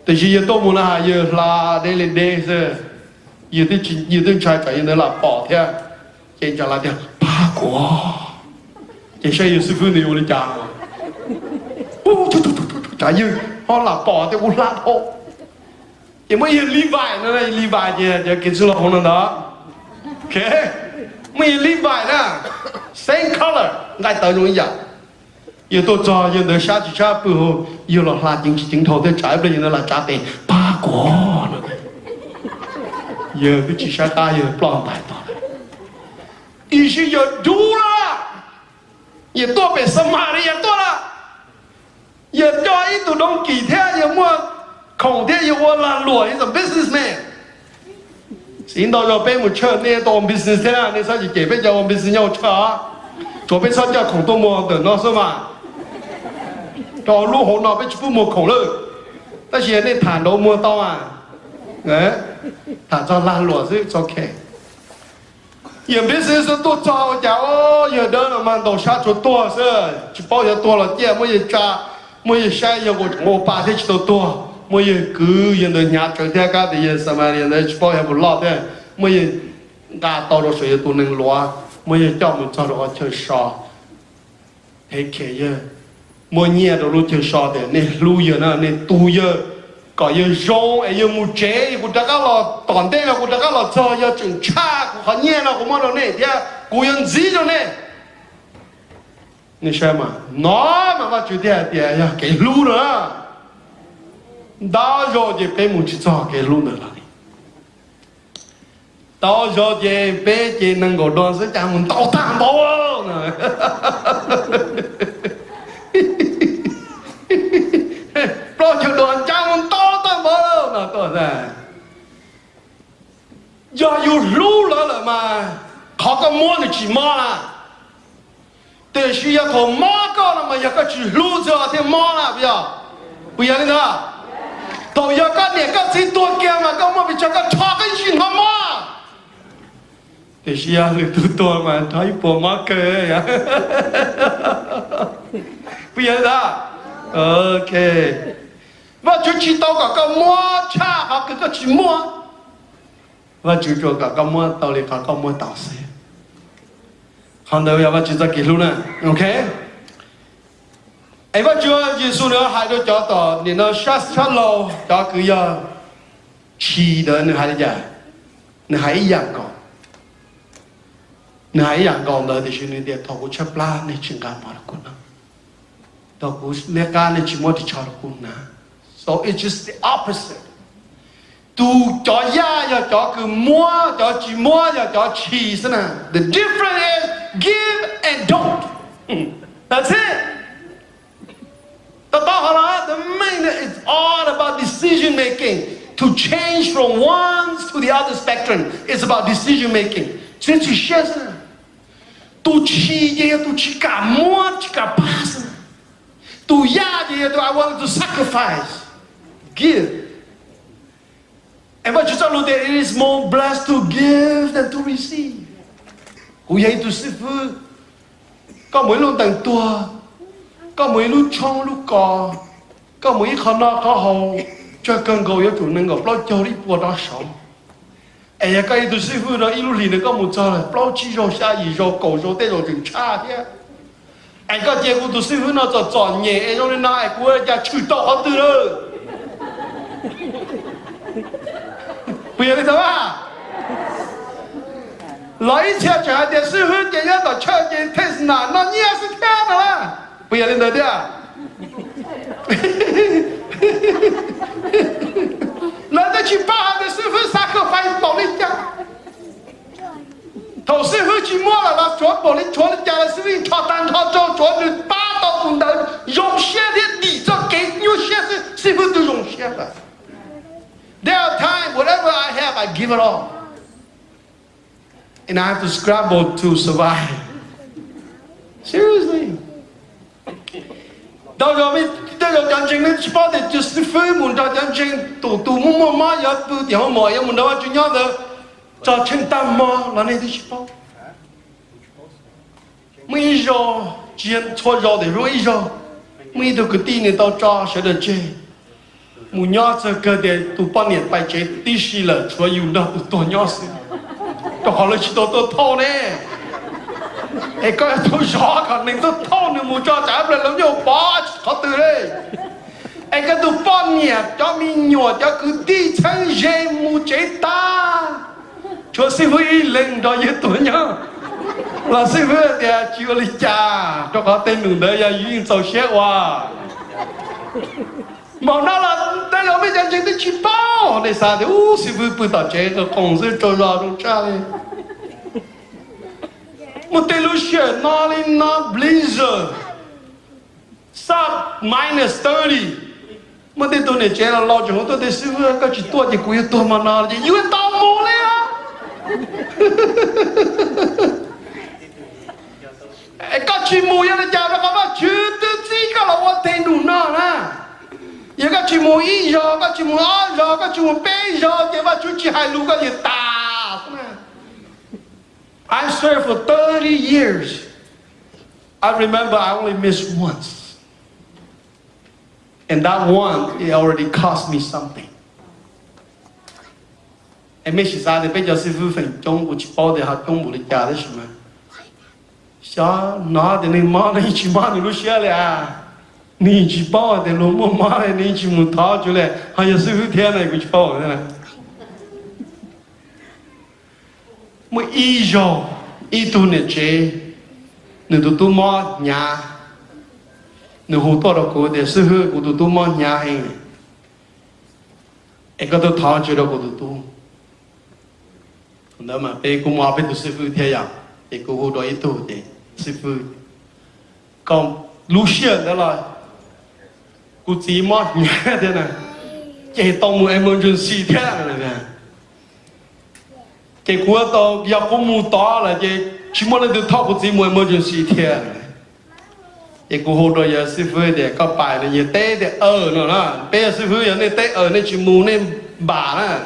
แต่ชีวิตตัวมันนะเยอะลาเดลิเดย์ยืดที่ชายใจนั่นแหละปอดเท่าเจนจะลาเท่าป้ากว่าเจนใช่ยืดสิฟื้นในวันนี้จ้าโอ้ใจยืดพอหลับปอดแต่อุลาโตยังไม่ยืดรีไวน์นั่นเลยรีไวน์จะกินสุราคนนั้นนะโอเคไม่ยืดรีไวน์นะ same color ได้ตัวนู้นอย่างgiờ tôi cho giờ đời xa chỉ xa bự hồ giờ là chính thầu tới trái bây giờ là trả tiền ba quả giờ cái chỉ xa ta giờ plong bài to ý chí giờ đủ là giờ tôi phải Samaria tôi là giờ cho ít tụi đông kỳ thế giờ mua không thế giờ mua là lùi is a businessman xin đâu rồi bên một chơi nên tôi business thế nào nên sao chỉ kể bên giờ business nhau chơi chỗ bên sao cho không tôi mua từ nó sao mà trò lú hổ nó với chú một khổng lơ ta chỉ nên thả đâu mua to à đấy thả cho lan lụa chứ cho kẻ giờ biết sự số tôi cho cháu giờ đó là mang đầu sát cho tôi sơ chỉ bao giờ tôi là tiền mỗi giờ cha mỗi giờ sai giờ của bà thì chỉ tôi mỗi giờ cứ giờ đời nhà trở theo cả thì giờ sao mà giờ chỉ bao giờ một lọt thế mỗi giờ gà tàu rồi sợi tôi nâng loa mỗi giờ cho mình cho nó chơi sò thế kể giờ mỗi nhà đồ chơi sò thế nên lưu giờ nó nên tu giờ có giờ rong ấy giờ mua chế của ta các lò toàn đây là của ta các lò cho giờ chừng cha của họ nhà nó của mọi đồ này thì của dân gì rồi này你xem mà nó mà vào chủ đề thì cái lưu nữa đó rồi thì bé muốn chỉ cho cái lưu nữa là đó rồi thì bé chỉ năng够đoán sẽ chẳng muốn tao tạm bao nè rồi chịu đoán chẳng muốn tao tạm bao nè có ra giờ yêu lưu là mà họ có muốn thì chỉ mua là để需要头马高了嘛，要个去路着的马了，不要的呢，都要个那个最多干嘛，干嘛比这个差个去他妈，得需要的多嘛，他一波马个呀，不要的 ，OK， 我就去到个摸差，好个去摸，我就做个摸到里个摸到谁。看到要不就在记录呢 ，OK？ 哎，我主要耶稣呢，还都叫到你那下下路，叫个要起的，你还讲，你还一样讲，你还一样讲的，就是你得透过吃不拉，你情感嘛了困难，透过那个你情么的吃了困难 ，so it's just the opposite。tu cho ya ya cho cứ mua cho chỉ mua ya cho chỉ thế nào the difference is give and don't that's it the main is all about decision making to change from one to the other spectrum it's about decision making chính chỉ xét thế nào tu chỉ gì tu chỉ cả mua chỉ cả pass tu ya gì tu I want to sacrifice give And what you tell that it is more blessed to give than to receive. Cú vậy tu sư phụ, có mấy lúc tặng tua, có mấy lúc trong lúc cò, có mấy khả năng có hậu, cho cần cầu yêu chủ nên gặp lo cho đi bùa đó sống. Ấy cái tu sư phụ đó ilu liền có một giờ là lo chi rồi xa gì rồi cầu rồi tê rồi chừng cha thế. Ấy cái chuyện của tu sư phụ nó cho chọn nhẹ, ấy cho nên nó ấy của nhà chửi tao hết từ rồi. 不要的吧？来一车车的师傅就要到车间特斯拉，那你也是天的啦！不要的的啊！来得去把的师傅撒个饭保利家，头师傅去摸了，那传保利传的家的师傅传单传照传的八道功德，用些的底子给有些是师傅都用些了。 There are times, whatever I have, I give it all. And I have to scramble to survive. Seriously. Đâu rồi chân chính đến sport thì just free muốn cho chân chính tụ mua má giờ tu thì họ mỏi muốn đâu chuyện nhau được cho chân tâm mà là này thì sport. Mấy giờ chuyện cho giờ để rồi giờ mấy đồ cái tin này tao cho sẽ được chơi. Mu nhỏ cho cái để tụ bao nhiêu bài chế tí xí là chúa yêu đó tụ to nhỏ xí, tụ họ là chỉ tụ thâu nè, cái tụ gió còn nên tụ thâu nữa mu cho trả lại làm nhiều bỏ khó từ đây, cái tụ bao nhiêu cho mình nhỏ cho cứ tí chân dễ mu chế ta, chúa sư phụ lên đó với tụ nhỏ, là sư phụ thì chịu lý cha, cho họ tên đừng để ya duyên sầu xét qua. Mà nó là đây là bây giờ chúng ta chỉ bao để sao thì sư phụ bự tao chế cái công sự cho ra trong cha đi một tên lúc xưa nó lên nó blizzard sub -30 một tên tôi này chế là lo cho tôi sư phụ cái chỉ tôi thì quý tôi mà nó thì yêu tao mua đấy á cái chỉ mua vậy là chả nó có mà chứ tôi chỉ cái là tôi tên đủ nó chỉ mua ít rồi có chỉ mua ăn rồi có chỉ mua bé rồi thì mà chú chỉ hai lũ có gì ta I served for 30 years. I remember I only missed once. And that one, it already cost me something. Em mấy sự thì bây giờ sư phụ phần trong của chị bao để học trong bộ lịch trả đấy mà. Sao nó thì nên má nên chỉ má thì lúc xưa là nên chỉ bao để lúc mà má nên chỉ muốn tháo cho lại hay là sư phụ thiên này của chị bao thế này. Mà ý rồi ý tu này chế nên tu má nhà nên hồ to đâu có để sư phụ của tu má nhà hay này. Em có tu tháo cho đâu có tu. Đó mà bé cũng mua bên tu sư phụ thế à, bé cũng hồ đòi tu thế sư phụ. Còn lúc xưa đó là cũng chỉ mất nhẹ thế này, cái tông mua emergency thế này nè, cái của tao giờ cũng mua to là cái chỉ muốn là được tháo cũng chỉ mua emergency thế này, cái của hồ đòi giờ sư phụ để có bài là như té để nữa nè, bé sư phụ giờ này té này chỉ mua này bà nè.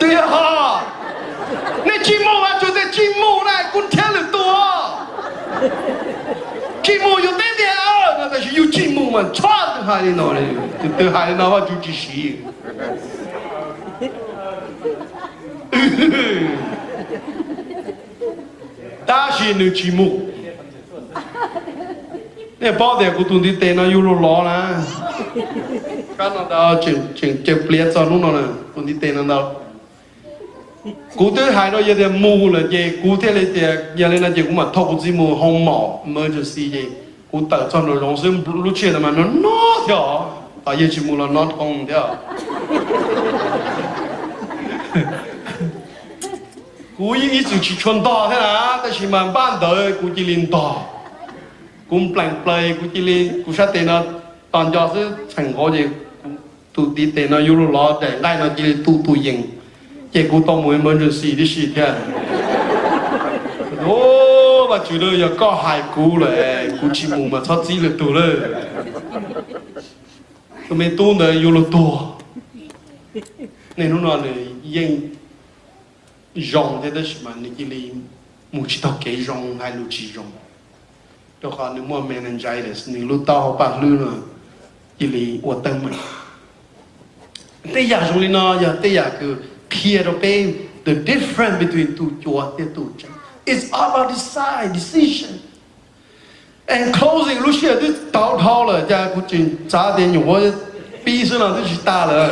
对哈，那积木啊，就在积木那，滚天了多。积木有点点二，那但是有积木嘛，穿的还得拿嘞，都还得拿我就去洗。但是那积木，那包的古东的店那有路老啦，看到到整别找弄了，东的店那到。cụ thể hai đó giờ mù là gì cụ thể là giờ này là gì cũng mà thâu cái gì mù hông mỏ emergency gì cụ tự cho nó rong sinh lúc trước là mà nó theo tại giờ chỉ mù là nó thông theo cụ ý chỉ chuẩn đỏ thế là但是mà ban đầu cụ chỉ liên đỏ cũng play cụ chỉ liên cụ sát tiền nó toàn cho sự thành có gì tụ đi tiền nó yêu lo để lại nó chỉ tụ yên cái cụ tao muốn emergency đi xí thế, ô mà chủ đề giờ có hai cụ rồi, cụ chỉ muốn mà thoát gì là đủ rồi, tụi mình tu này yêu là tu, nên nó nói là yên rong thế đó mà những cái gì muốn chỉ tao cái rong hay lúc chỉ rong, đó là những món meningitis, những lúc tao bắt lươn rồi, cái gì ở tâm mình, thế giờ chúng nó giờ thế giờ cứ here to pay the difference between two chua and two chân. It's about decide decision. And closing, lúc xưa tôi đào thao là cha của chuyện trả tiền nhiều quá, bi xưa nào tôi chỉ ta là,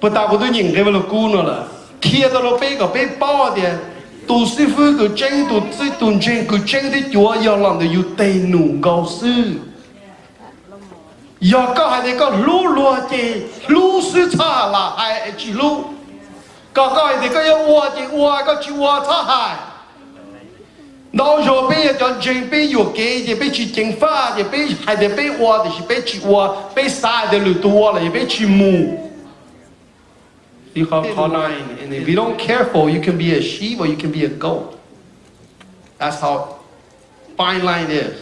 but ta của tôi nhìn cái là cũ nữa là, here to pay có pay bao tiền, tu sư phụ cứ tranh tu sư tu tranh cứ tranh thì chua, giờ làm được yêu tây nụ cao sư. giờ có hai thì có lú lúa chỉ lú sư cha là hai chỉ lú có hai thì có yêu hoa chỉ hoa có chỉ hoa cha hai đâu rồi bây giờ chọn chuyện bây giờ cái gì bây chỉ chính pháp gì bây hai thì bây hoa thì bây chỉ hoa bây sai thì lú tua là bây chỉ mù you call nine and if you don't careful you can be a sheep or you can be a goat that's how fine line is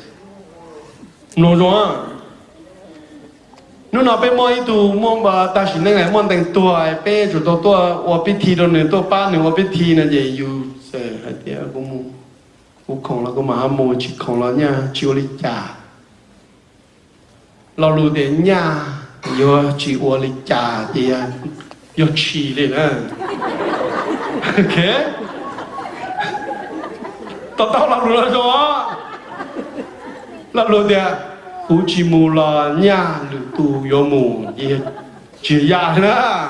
no rồi nó nói bên mọi tu mong bà ta chỉ nên ngày mong thành tua bên chỗ tua ở bên thi đâu nữa tua ba nữa ở bên thi này gì yêu sẽ hay tiếc cũng không là cũng mà mua chỉ không là nha chiều đi trả lo lù đến nhà yêu chỉ ở đi trả thì yêu chỉ lên à ok tao là lù rồi là lù đấy cụ chỉ mù là nhà lữ tu yo mù ye chỉ ya nữa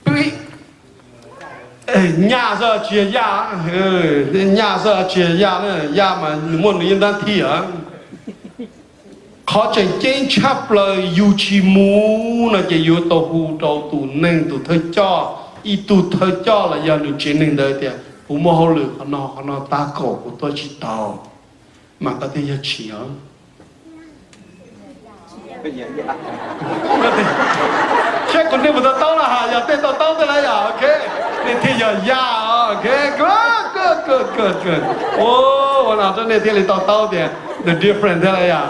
bị nhà giờ chỉ ya nhà giờ chỉ ya nữa ya mà muốn liên đan thi à khó chẳng chén chấp là yu chỉ mù là chỉ yu tàu hu tàu tu nên tu thời cho y tu thời cho là ya lữ chỉ nên đấy thì phụ mẫu họ lữ họ nó ta cổ của tôi chỉ tàu mà ta thấy chỉ ở chắc còn nếu mà tao là hà giờ tên tao tới là ok nên thì giờ ya ok good 我哪这那天里到点 the different 的呀。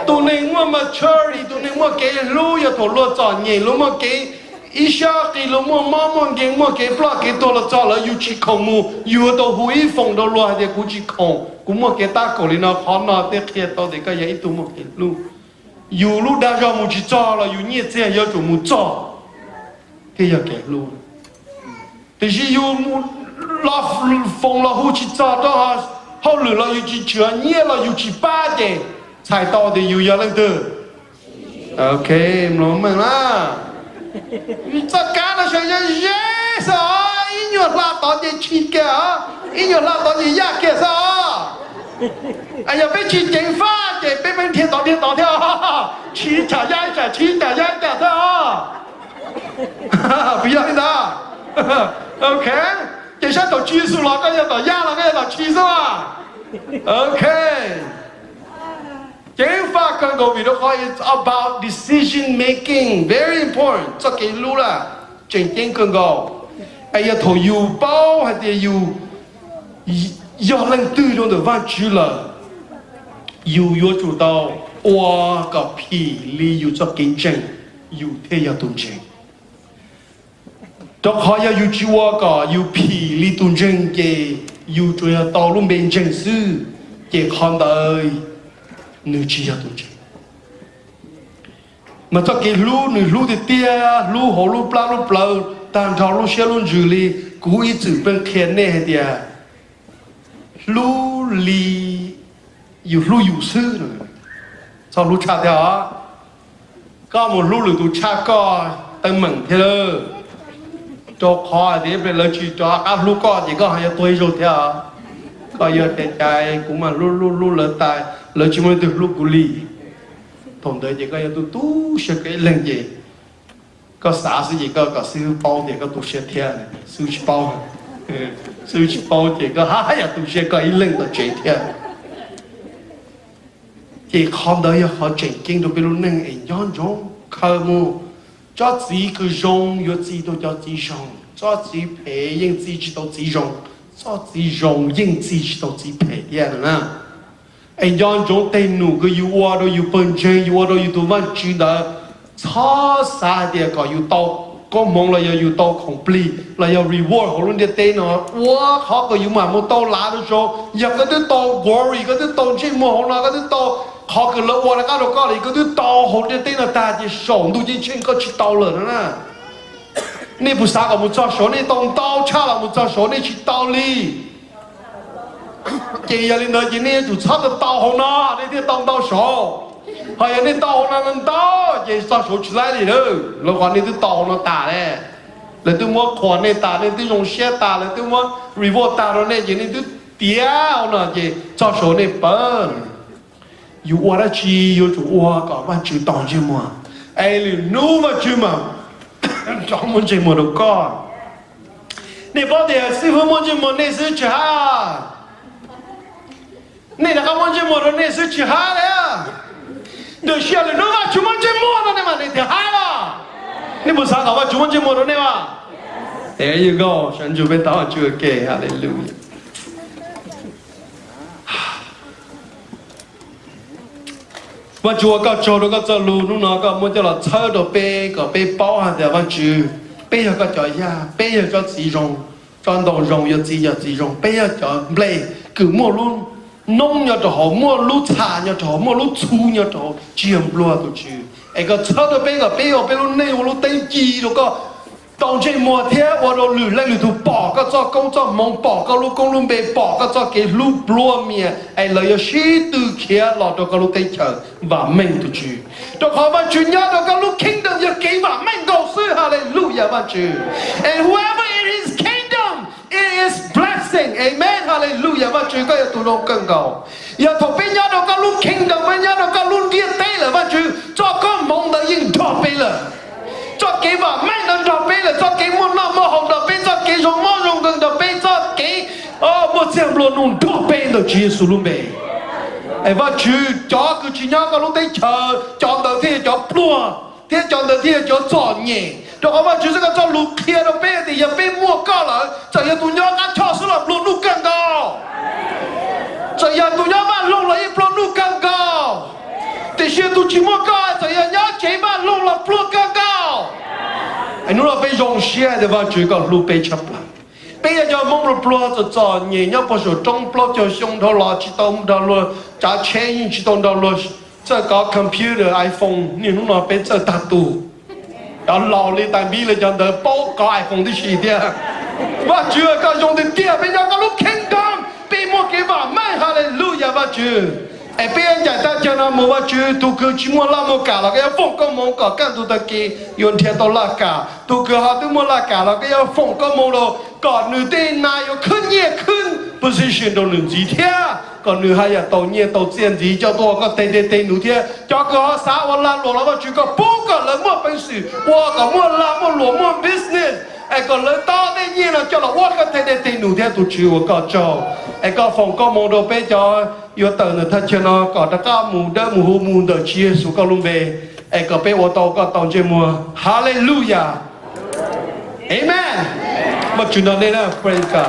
tụi mình mua maturity tụi mình mua cái lúa ya thổ lúa chọn nhảy lúa mua cái isha cái lúa mua cái mua cái plot cái tổ là chọn là yêu chỉ không mua yêu tổ hủy phong tổ lúa thì cũng chỉ không cũng mua cái ta cổ lên nó khó nó để kia tổ thì cái gì tụi mua cái lúa yêu lúa đã cho mua chỉ cho là yêu nhiệt thế yêu chủ mua cho cái gì cái lúa thì chỉ yêu mua là phong là hủy chỉ cho đó hậu lửa là yêu chỉ chữa nhiệt là yêu chỉ ba cái sai to thì yêu lần từ ok nói mình là tất cả là sự yes à ý nhột là to thì chi kia ý nhột là to thì ya kia sao anh giờ biết chi chính pháp thì biết bên thiên to theo chi trả ya theo bây giờ đó ok thì sao tổ chi số là cái tổ ya là cái tổ chi số à ok chính pháp cần cầu vì nó gọi it's about decision making very important cho cái lú là chính cần cầu ai ya thổi yêu bao hay là yêu yêu lần tư trong được văn chữ là yêu chủ đạo qua cái phi lý yêu cho kinh doanh yêu thế ya tôn chính đó họ ya yêu chữ cái yêu phi lý tôn chính cái yêu cho ya đạo luôn bên chính sư cái con đời nữ chỉ là tôn trọng mà cho cái lú thì tia lú hồ lú pla tàn thọ lú xe lú dữ li cú ý chữ bên khen nè thì lú li yêu sư rồi sau lú cha theo có một lú lử tụ cha có tăng mừng thế đó cho khó thì bên lời chỉ cho các lú có chỉ có hai tuổi rồi theo có giờ thì trai cũng mà lú lớn tài lời chỉ muốn được lúc của ly thằng đấy chỉ có tu sẽ cái lần gì có xã sự gì có sư bao thì có tu sẽ theo này sư bao thì có hai ya tu sẽ có ý lần đó chạy theo thì con đấy họ chạy kinh được biết luôn nên anh nhon nhon khờ mu cho chỉ cứ rong yo chỉ đâu cho chỉ rong cho chỉ phải yên chỉ đâu chỉ rong cho chỉ rong yên chỉ đâu chỉ phải thế nè anh John trong tên nụ cái yêu ở đó yêu bận chân yêu ở đó yêu tu văn chữ đó cho xa địa có yêu tao có mong là yêu tao complete là yêu reward họ luôn địa tên nó wow họ có yêu mà một tao lá đó cho giờ cái thứ tao worry cái thứ tao chỉ mong là cái thứ tao họ cứ lỡ qua là cái đó có cái thứ tao họ địa tên là ta chỉ sống tu chỉ trên có chỉ tao rồi nè nè bữa sáng có một chỗ số nè tao cha là một chỗ số nè chỉ tao li chị giờ lên đời chị nè chủ sắp được tàu hồng nó đi theo tàu số hay là tàu hồng nó lên tàu chị sao số chỉ lại đi đâu lúc còn đi từ tàu nó tả đấy là tôi mua khoản này tả nên tôi dùng xe tả là tôi mua reward tả rồi này chị nên tôi tiếc nó chị cho số này bẩn yêu qua đó chi yêu chủ qua cả bạn chữ tòng chứ mà ai liền nú mà chứ mà trong muốn chơi một đồ con này bao giờ sư phụ muốn chơi một này sư cha này là các món chơi mồi này sẽ chỉ hai đấy à được xe là nó mà chúng món chơi mồi này mà này thì hai là này buổi sáng các chúng món chơi mồi này mà there you goฉันจะไปต่อชื่อเก๋ hallelujah วันจัวก็โจรก็จะรู้นู่นน่ะก็มันจะละเช่าตัวเป้ก็เป้包下แต่วันจัวเป้ก็จะยาเป้ก็สีรงจอนดงรง又สีรงเป้ก็เบลคือมั่วรุ่นnông nhớ cho mua lúa thà nhớ cho mua lúa chu nhớ cho chiêm lúa tụi chứ, cái sau đó bây giờ lúa này lúa tây chi rồi có, tàu trên mùa thế, và rồi lử lại lử tụi bỏ cái cho công cho mong bỏ cái lúa công lúa bề bỏ cái cho cái lúa mía, ai lấy sĩ từ kia lọt cho cái lúa tây chờ và mình tụi chứ, cho họ vẫn chú nhớ cho cái lúa kingdom giờ cái và mình cầu sư hallelujah vẫn chứ, and whoever in his kingdom it is blessing, amen, hallelujah. Và Chúa có tụi nó cần cầu. Giờ thuộc bên nhau đâu có luôn kingdom, bên nhau đâu có luôn địa tế là và Chúa cho có mong đợi những đọc bên là, cho cái và mạnh đợi đọc bên là, cho cái muốn nào mua hồng đọc bên, cho cái dùng món dùng gần đọc bên, cho cái một xem luôn nung đọc bên được Chúa Giêsu luôn bên. Và Chúa cho cứ chỉ nhau có lúc đấy chờ, chọn đầu tiên cho plua, thế chọn đầu tiên cho chọn nhẹ. Rồi ông bà Chúa sẽ cho lũ kia nó bê thì giờ bê mua cao lại, chẳng như tụi nhau đã cho số lập lũ nụ càng cao. giờ giờ tụi nhớ mà lông là ít plon nu căng cao thì xưa tụi chỉ mua cao giờ giờ nhớ chế mà lông là plon căng cao anh nói là bây giờ xe thì vào chữ còn lu bây chấp là bây giờ cho mong là plon cho nhẹ nhớ bao giờ trong plon cho xong thôi là chỉ tông đó luôn trả钱chỉ tông đó luôn这个 computer iPhone 你弄那边这大度，然后老的但比了讲的包个 iPhone 的起点，我觉得个用的点，别人个路轻刚，别莫给我买下来路也我觉得，哎，别人家大家那么我觉得都个去莫那么干了，个要放个么个干都得给用天到那干，都个哈都莫那干了，个要放个么了，个女的哪有肯也肯，不是选到人几天。còn nữ hay là tàu nhiên tàu tiền gì cho tôi có tê nụ thế cho có xã hội lan lộ nó chỉ có bố có lớn mua bánh xì qua có mua làm mua lúa mua business ai còn lớn to thế nhiên là cho là qua có tê nụ thế tụi chịu có cho ai có phòng có mong đồ bé cho yêu tờ nữa thật cho nó có tất cả mù đỡ mù hù mù đỡ chia số có luôn về ai có bé ô tô có tàu chơi mua hallelujah amen mà chúng ta đây là praise God